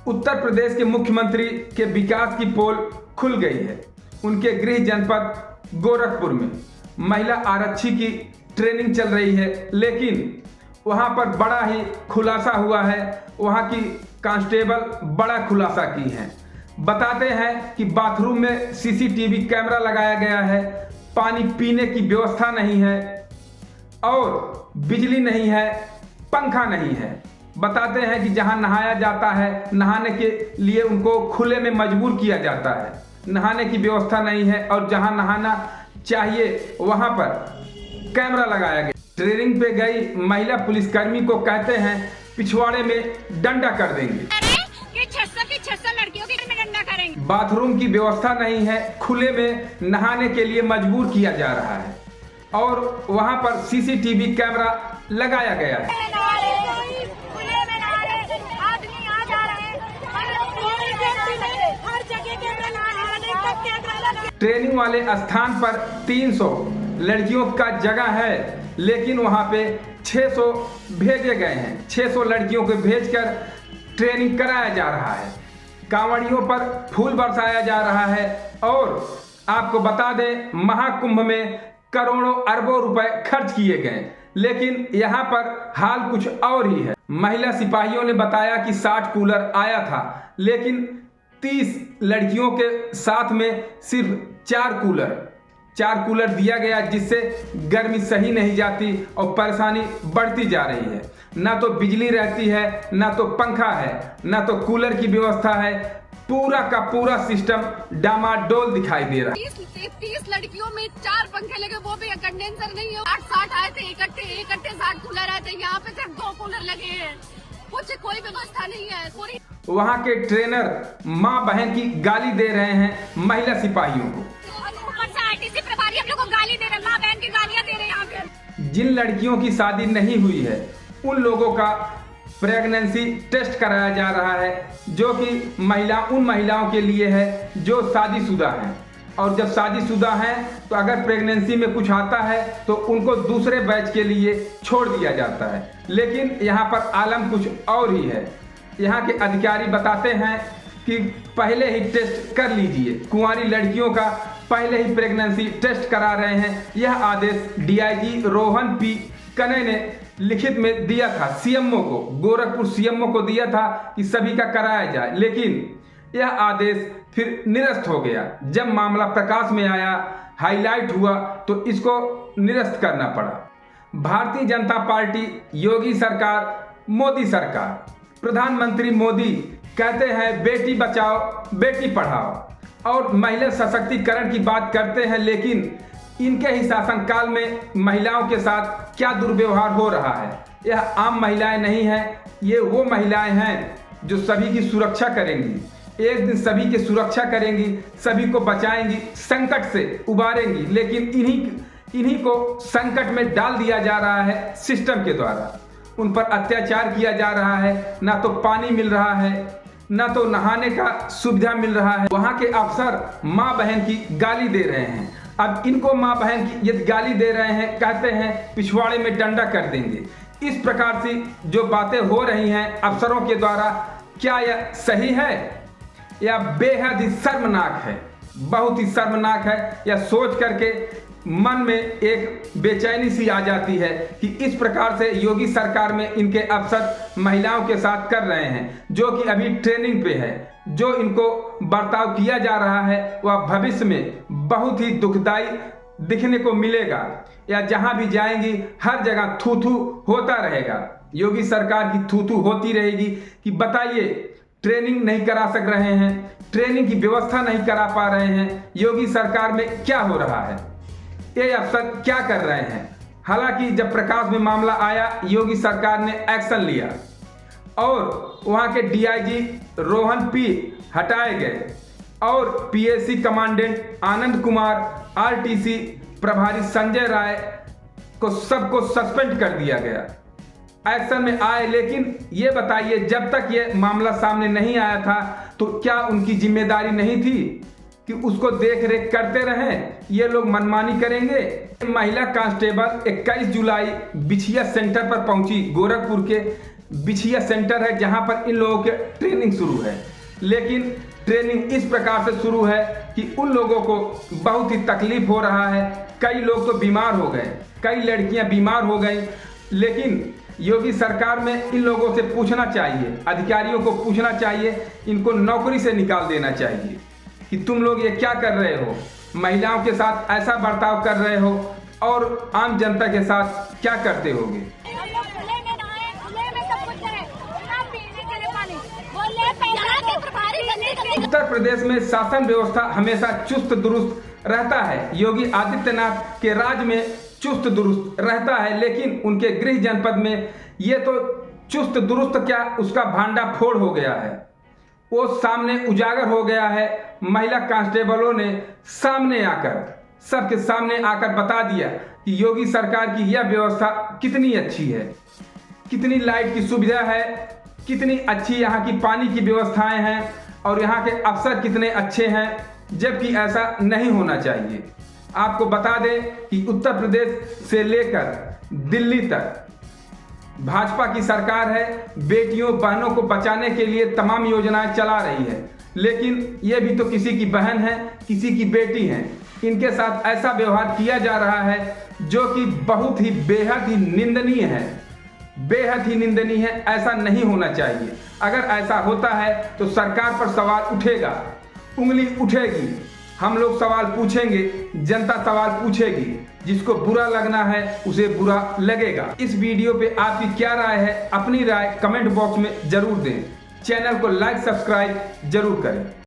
उत्तर प्रदेश के मुख्यमंत्री के विकास की पोल खुल गई है। उनके गृह जनपद गोरखपुर में महिला आरक्षी की ट्रेनिंग चल रही है, लेकिन वहां पर बड़ा ही खुलासा हुआ है। वहां की कांस्टेबल बड़ा खुलासा की है। बताते हैं कि बाथरूम में सीसीटीवी कैमरा लगाया गया है, पानी पीने की व्यवस्था नहीं है और बिजली नहीं है, पंखा नहीं है। बताते हैं कि जहां नहाया जाता है, नहाने के लिए उनको खुले में मजबूर किया जाता है, नहाने की व्यवस्था नहीं है और जहां नहाना चाहिए वहां पर कैमरा लगाया गया। ट्रेनिंग पे गई महिला पुलिसकर्मी को कहते हैं पिछवाड़े में डंडा कर देंगे। 600 लड़कियों की डंडा करेंगे। बाथरूम की व्यवस्था नहीं है, खुले में नहाने के लिए मजबूर किया जा रहा है और वहां पर सीसीटीवी कैमरा लगाया गया है। ट्रेनिंग वाले स्थान पर 300 लड़कियों का जगह है, लेकिन वहां पे 600 भेजे गए हैं। 600 लड़कियों को भेजकर ट्रेनिंग कराया जा रहा है। कांवड़ियों पर फूल बरसाया जा रहा है और आपको बता दें महाकुंभ में करोड़ों अरबों रुपए खर्च किए गए, लेकिन यहाँ पर हाल कुछ और ही है। महिला सिपाहियों ने बताया कि 60 कूलर आया था, लेकिन 30 लड़कियों के साथ में सिर्फ 4 कूलर दिया गया, जिससे गर्मी सही नहीं जाती और परेशानी बढ़ती जा रही है। ना तो बिजली रहती है, ना तो पंखा है, ना तो कूलर की व्यवस्था है। पूरा का पूरा सिस्टम डामाडोल दिखाई दे रहा है। 30 लड़कियों में 4 पंखे लगे, वो भी कंडेंसर नहीं है। 60 आए थे इकट्ठे 60 कूलर आए थे। यहाँ पे सिर्फ 2 कूलर लगे हैं, कुछ कोई व्यवस्था नहीं है। पूरी वहाँ के ट्रेनर माँ बहन की गाली दे रहे हैं महिला सिपाहियों को। आरटीसी प्रभारी हम लोग को गाली दे रहे हैं, माँ बहन की गालियाँ दे रहे हैं यहाँ पे। जिन लड़कियों की शादी नहीं हुई है उन लोगों का प्रेगनेंसी टेस्ट कराया जा रहा है, जो कि उन महिलाओं के लिए है जो शादीशुदा हैं। और जब शादीशुदा हैं तो अगर प्रेगनेंसी में कुछ आता है तो उनको दूसरे बैच के लिए छोड़ दिया जाता है। लेकिन यहाँ पर आलम कुछ और ही है। यहाँ के अधिकारी बताते हैं कि पहले ही टेस्ट कर लीजिए। कुंवारी लड़कियों का पहले ही प्रेगनेंसी टेस्ट करा रहे हैं। यह आदेश डीआईजी रोहन पी कने ने लिखित में दिया था सीएमओ को, गोरखपुर सीएमओ को दिया था कि सभी का कराया जाए, लेकिन यह आदेश फिर निरस्त हो गया। जब मामला प्रकाश में आया, हाईलाइट हुआ, तो इसको निरस्त करना पड़ा। भारतीय जनता पार्टी, योगी सरकार, मोदी सरकार, प्रधानमंत्री मोदी कहते हैं बेटी बचाओ बेटी पढ़ाओ और महिला सशक्तिकरण की बात करते हैं, लेकिन इनके ही शासनकाल में महिलाओं के साथ क्या दुर्व्यवहार हो रहा है। यह आम महिलाएं नहीं हैं, ये वो महिलाएं हैं जो सभी की सुरक्षा करेंगी। एक दिन सभी की सुरक्षा करेंगी, सभी को बचाएंगी, संकट से उबारेंगी। लेकिन इन्हीं को संकट में डाल दिया जा रहा है सिस्टम के द्वारा। उन पर अत्याचार किया जा रहा है, ना तो पानी मिल रहा है, ना तो नहाने का सुविधा मिल रहा है। वहाँ के अफसर माँ बहन की गाली दे रहे हैं। अब इनको माँ बहन की यदि गाली दे रहे हैं, कहते हैं पिछवाड़े में डंडा कर देंगे। इस प्रकार से जो बातें हो रही हैं अफसरों के द्वारा, क्या यह सही है या बेहद ही शर्मनाक है? बहुत ही शर्मनाक है। यह सोच करके मन में एक बेचैनी सी आ जाती है कि इस प्रकार से योगी सरकार में इनके अफसर महिलाओं के साथ कर रहे हैं, जो कि अभी ट्रेनिंग पे है। जो इनको बर्ताव किया जा रहा है वह भविष्य में बहुत ही दुखदाई दिखने को मिलेगा, या जहां भी जाएंगी हर जगह थू थू होता रहेगा। योगी सरकार की थू थू होती रहेगी कि बताइए ट्रेनिंग नहीं करा सक रहे हैं, ट्रेनिंग की व्यवस्था नहीं करा पा रहे हैं। योगी सरकार में क्या हो रहा है, ये अफसर क्या कर रहे हैं? हालांकि जब प्रकाश में मामला आया, योगी सरकार ने एक्शन लिया और वहां के डीआईजी रोहन पी हटाए गए और PAC commandant Anand Kumar, RTC प्रभारी संजय राय को सबको सस्पेंड कर दिया गया। एक्शन में आए, लेकिन ये बताइए जब तक ये मामला सामने नहीं आया था तो क्या उनकी जिम्मेदारी नहीं थी कि उसको देख रेख करते रहें? ये लोग मनमानी करेंगे। महिला कांस्टेबल 21 जुलाई बिछिया सेंटर पर पहुंची गोरखपुर के, बिछिया सेंटर है जहां पर इन लोगों के ट्रेनिंग शुरू है। लेकिन ट्रेनिंग इस प्रकार से शुरू है कि उन लोगों को बहुत ही तकलीफ हो रहा है। कई लोग तो बीमार हो गए, कई लड़कियां बीमार हो गई। लेकिन योगी सरकार में इन लोगों से पूछना चाहिए, अधिकारियों को पूछना चाहिए, इनको नौकरी से निकाल देना चाहिए कि तुम लोग ये क्या कर रहे हो, महिलाओं के साथ ऐसा बर्ताव कर रहे हो और आम जनता के साथ क्या करते होगे। उत्तर प्रदेश में शासन व्यवस्था हमेशा चुस्त दुरुस्त रहता है। योगी आदित्यनाथ के राज में चुस्त दुरुस्त रहता है, लेकिन उनके गृह जनपद में ये तो चुस्त दुरुस्त क्या, उसका भांडाफोड़ हो गया है। वो सामने उजागर हो गया है। महिला कांस्टेबलों ने सामने आकर, सबके सामने आकर बता दिया कि योगी सरकार की यह व्यवस्था कितनी अच्छी है, कितनी लाइट की सुविधा है, कितनी अच्छी यहाँ की पानी की व्यवस्थाएं हैं और यहाँ के अफसर कितने अच्छे हैं, जबकि ऐसा नहीं होना चाहिए। आपको बता दें कि उत्तर प्रदेश से लेकर दिल्ली तक भाजपा की सरकार है। बेटियों बहनों को बचाने के लिए तमाम योजनाएं चला रही है, लेकिन ये भी तो किसी की बहन है, किसी की बेटी है। इनके साथ ऐसा व्यवहार किया जा रहा है जो कि बहुत ही बेहद ही निंदनीय है, बेहद ही निंदनीय है। ऐसा नहीं होना चाहिए। अगर ऐसा होता है तो सरकार पर सवाल उठेगा, उंगली उठेगी, हम लोग सवाल पूछेंगे, जनता सवाल पूछेगी। जिसको बुरा लगना है उसे बुरा लगेगा। इस वीडियो पे आपकी क्या राय है, अपनी राय कमेंट बॉक्स में जरूर दें। चैनल को लाइक सब्सक्राइब जरूर करें।